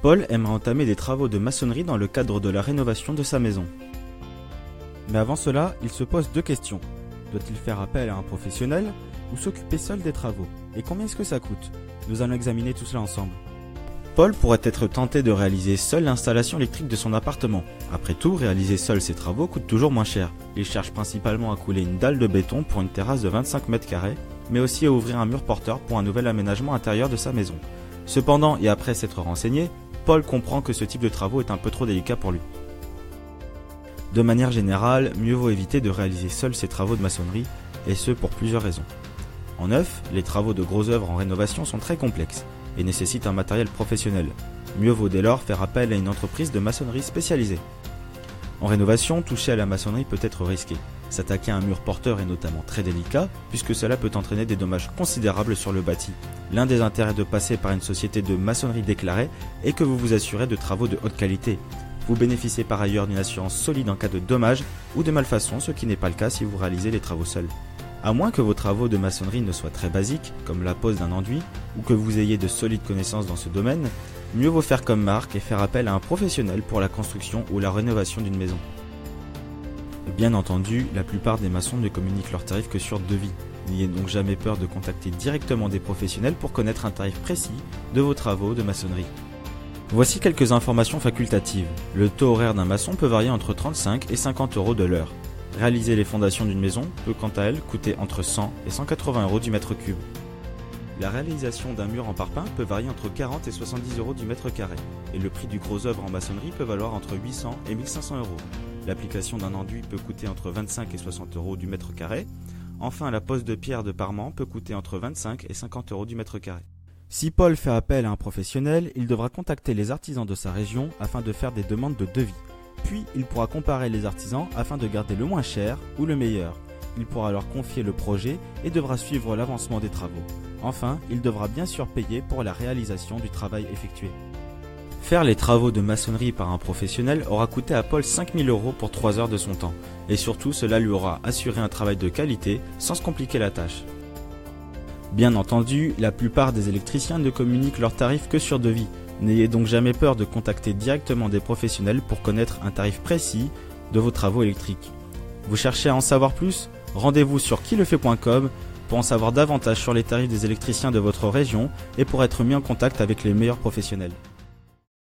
Paul aimerait entamer des travaux de maçonnerie dans le cadre de la rénovation de sa maison. Mais avant cela, il se pose deux questions. Doit-il faire appel à un professionnel ou s'occuper seul des travaux? Et combien est-ce que ça coûte? Nous allons examiner tout cela ensemble. Paul pourrait être tenté de réaliser seul l'installation électrique de son appartement. Après tout, réaliser seul ses travaux coûte toujours moins cher. Il cherche principalement à couler une dalle de béton pour une terrasse de 25 mètres carrés, mais aussi à ouvrir un mur porteur pour un nouvel aménagement intérieur de sa maison. Cependant, et après s'être renseigné, Paul comprend que ce type de travaux est un peu trop délicat pour lui. De manière générale, mieux vaut éviter de réaliser seul ses travaux de maçonnerie, et ce pour plusieurs raisons. En neuf, les travaux de grosses œuvres en rénovation sont très complexes et nécessitent un matériel professionnel. Mieux vaut dès lors faire appel à une entreprise de maçonnerie spécialisée. En rénovation, toucher à la maçonnerie peut être risqué. S'attaquer à un mur porteur est notamment très délicat, puisque cela peut entraîner des dommages considérables sur le bâti. L'un des intérêts de passer par une société de maçonnerie déclarée est que vous vous assurez de travaux de haute qualité. Vous bénéficiez par ailleurs d'une assurance solide en cas de dommages ou de malfaçons, ce qui n'est pas le cas si vous réalisez les travaux seuls. À moins que vos travaux de maçonnerie ne soient très basiques, comme la pose d'un enduit, ou que vous ayez de solides connaissances dans ce domaine, mieux vaut faire comme Marc et faire appel à un professionnel pour la construction ou la rénovation d'une maison. Bien entendu, la plupart des maçons ne communiquent leurs tarifs que sur devis. N'ayez donc jamais peur de contacter directement des professionnels pour connaître un tarif précis de vos travaux de maçonnerie. Voici quelques informations facultatives. Le taux horaire d'un maçon peut varier entre 35 et 50 euros de l'heure. Réaliser les fondations d'une maison peut quant à elle coûter entre 100 et 180 euros du mètre cube. La réalisation d'un mur en parpaing peut varier entre 40 et 70 euros du mètre carré, et le prix du gros œuvre en maçonnerie peut valoir entre 800 et 1500 euros. L'application d'un enduit peut coûter entre 25 et 60 euros du mètre carré. Enfin, la pose de pierre de parement peut coûter entre 25 et 50 euros du mètre carré. Si Paul fait appel à un professionnel, il devra contacter les artisans de sa région afin de faire des demandes de devis. Puis, il pourra comparer les artisans afin de garder le moins cher ou le meilleur. Il pourra leur confier le projet et devra suivre l'avancement des travaux. Enfin, il devra bien sûr payer pour la réalisation du travail effectué. Faire les travaux de maçonnerie par un professionnel aura coûté à Paul 5 000 euros pour 3 heures de son temps. Et surtout, cela lui aura assuré un travail de qualité sans se compliquer la tâche. Bien entendu, la plupart des électriciens ne communiquent leurs tarifs que sur devis. N'ayez donc jamais peur de contacter directement des professionnels pour connaître un tarif précis de vos travaux électriques. Vous cherchez à en savoir plus? Rendez-vous sur quilefait.com pour en savoir davantage sur les tarifs des électriciens de votre région et pour être mis en contact avec les meilleurs professionnels.